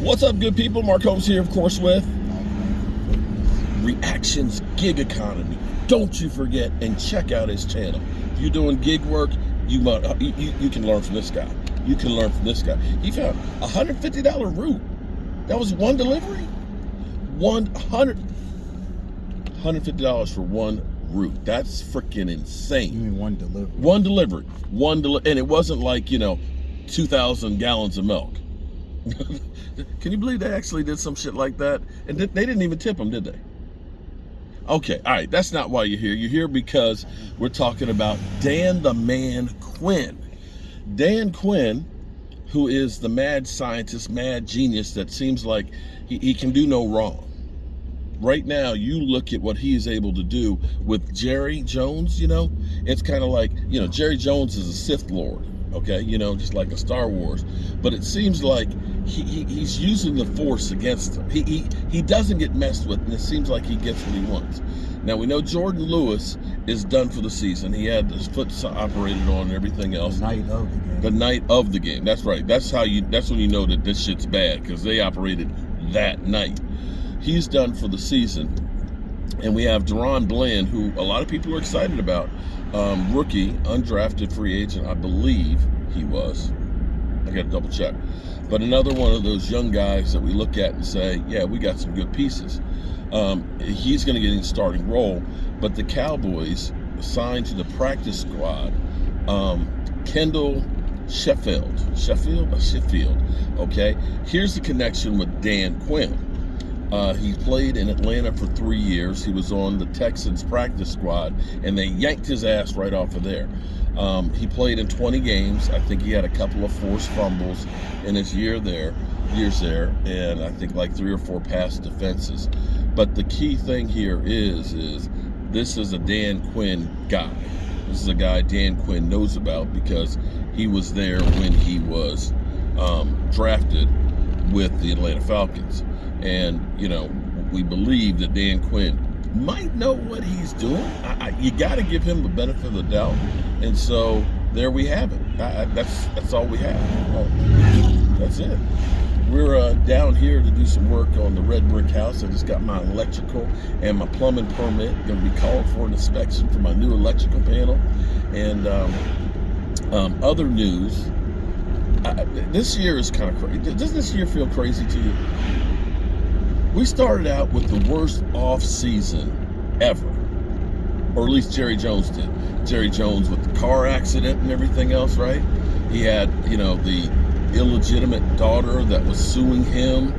What's up, good people? Mark Holmes here, of course, with Reactions Gig Economy. Don't you forget and check out his channel. If you're doing gig work, you can learn from this guy. You can learn from this guy. He found a $150 route. That was one delivery. $150 for one route. That's freaking insane. You mean one delivery? One delivery. And it wasn't like, 2,000 gallons of milk. Can you believe they actually did some shit like that? And they didn't even tip them, did they? Okay, all right, that's not why you're here. You're here because we're talking about Dan the Man Quinn. Dan Quinn, who is the mad scientist, mad genius that seems like he can do no wrong. Right now, you look at what he is able to do with Jerry Jones, it's kind of like, Jerry Jones is a Sith Lord, okay? Just like a Star Wars. But it seems like he's using the Force against him. He doesn't get messed with, and it seems like he gets what he wants. Now, we know Jordan Lewis is done for the season. He had his foot operated on and everything else. The night of the game. The night of the game. That's right. That's when you know that this shit's bad, because they operated that night. He's done for the season. And we have Deron Bland, who a lot of people are excited about. Rookie, undrafted free agent, I believe he was. I got to double check. But another one of those young guys that we look at and say, yeah, we got some good pieces. He's going to get in starting role. But the Cowboys signed to the practice squad Kendall Sheffield. Okay. Here's the connection with Dan Quinn. He played in Atlanta for 3 years. He was on the Texans practice squad, and they yanked his ass right off of there. He played in 20 games. I think he had a couple of forced fumbles in his years there, and I think like 3 or 4 pass defenses. But the key thing here is this is a Dan Quinn guy. This is a guy Dan Quinn knows about because he was there when he was drafted with the Atlanta Falcons. And, we believe that Dan Quinn might know what he's doing. You got to give him the benefit of the doubt. And so there we have it. That's all we have. That's it. We're down here to do some work on the red brick house. I just got my electrical and my plumbing permit. Going to be called for an inspection for my new electrical panel. And other news. This year is kind of crazy. Doesn't this year feel crazy to you? We started out with the worst off season ever, or at least Jerry Jones did. Jerry Jones with the car accident and everything else, right? He had, the illegitimate daughter that was suing him.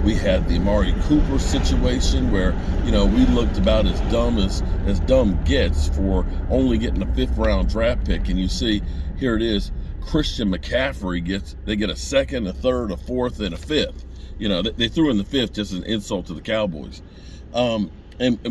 We had the Amari Cooper situation where, we looked about as dumb as dumb gets for only getting a 5th round draft pick. And you see, here it is, Christian McCaffrey they get a 2nd, a 3rd, a 4th, and a 5th. They threw in the 5th just as an insult to the Cowboys. And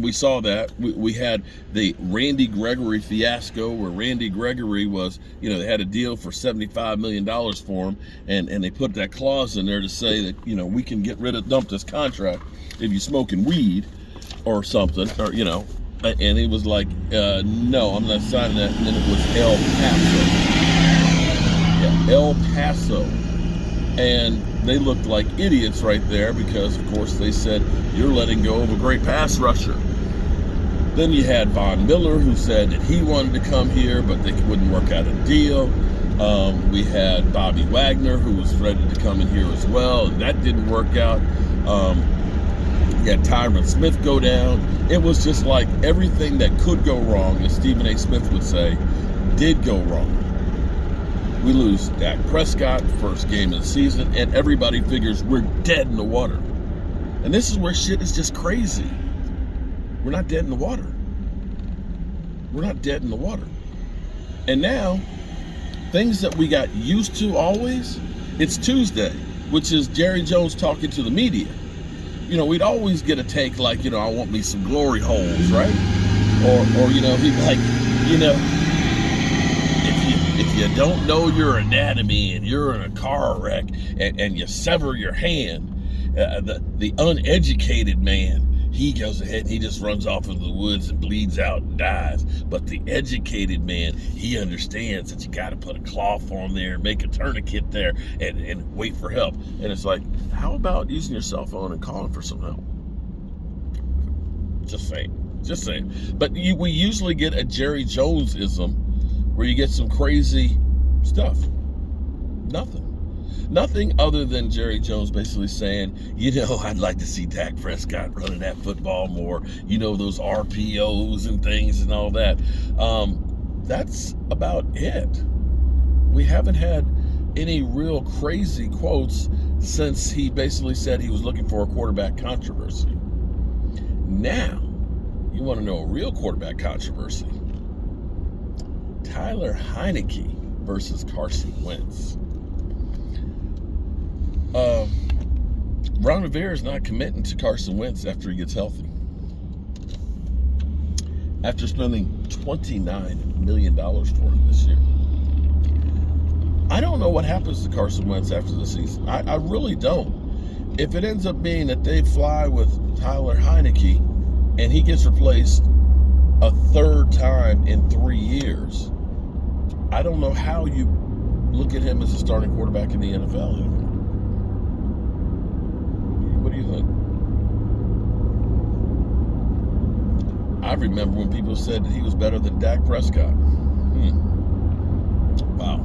we saw that. We had the Randy Gregory fiasco where Randy Gregory was, they had a deal for $75 million for him. And they put that clause in there to say that, we can dump this contract if you're smoking weed or something, or, and he was like, no, I'm not signing that. And then it was El Paso. And they looked like idiots right there because, of course, they said, you're letting go of a great pass rusher. Then you had Von Miller, who said that he wanted to come here, but they wouldn't work out a deal. We had Bobby Wagner, who was ready to come in here as well, and that didn't work out. You had Tyron Smith go down. It was just like everything that could go wrong, as Stephen A. Smith would say, did go wrong. We lose Dak Prescott, first game of the season, and everybody figures we're dead in the water. And this is where shit is just crazy. We're not dead in the water. We're not dead in the water. And now, things that we got used to always, it's Tuesday, which is Jerry Jones talking to the media. We'd always get a take like, I want me some glory holes, right? Or he'd like, if you don't know your anatomy and you're in a car wreck and you sever your hand, the uneducated man, he goes ahead and he just runs off into the woods and bleeds out and dies. But the educated man, he understands that you got to put a cloth on there, make a tourniquet there, and wait for help. And it's like, how about using your cell phone and calling for some help? Just saying. But we usually get a Jerry Jones-ism where you get some crazy stuff. Nothing other than Jerry Jones basically saying, I'd like to see Dak Prescott running that football more, those RPOs and things and all that. That's about it. We haven't had any real crazy quotes since he basically said he was looking for a quarterback controversy. Now, you want to know a real quarterback controversy? Tyler Heineke versus Carson Wentz. Ron Rivera is not committing to Carson Wentz after he gets healthy. After spending $29 million for him this year. I don't know what happens to Carson Wentz after the season. I really don't. If it ends up being that they fly with Tyler Heineke and he gets replaced a third time in 3 years, I don't know how you look at him as a starting quarterback in the NFL anymore. What do you think? I remember when people said that he was better than Dak Prescott. Wow.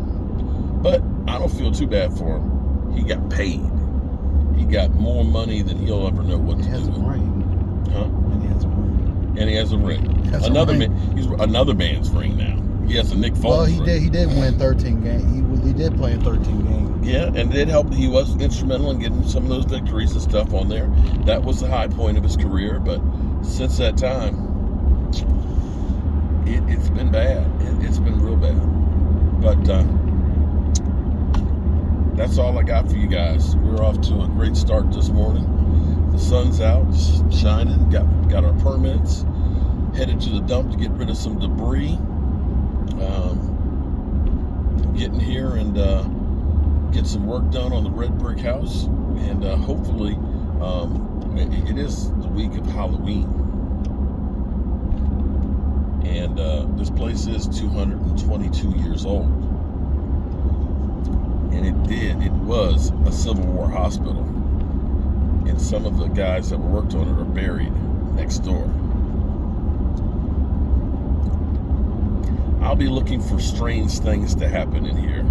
But I don't feel too bad for him. He got paid. He got more money than he'll ever know what to do. He has a ring. Huh? And he has a ring. And he has a ring. He's another man's ring now. He has a Nick Foles. Well, he did win 13 games. He did play in 13 games. Yeah, and it helped. He was instrumental in getting some of those victories and stuff on there. That was the high point of his career. But since that time, it's been bad. It's been real bad. But that's all I got for you guys. We're off to a great start this morning. The sun's out, shining. Got our permits. Headed to the dump to get rid of some debris. Getting here and get some work done on the red brick house, and hopefully it is the week of Halloween, and this place is 222 years old, and it was a Civil War hospital, and some of the guys that worked on it are buried next door. I'll be looking for strange things to happen in here.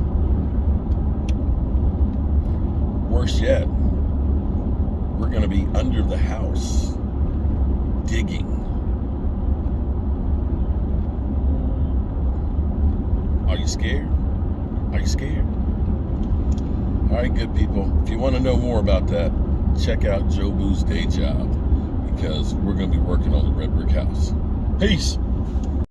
Worse yet, we're going to be under the house, digging. Are you scared? All right, good people. If you want to know more about that, check out Joe Boo's Day Job, because we're going to be working on the red brick house. Peace.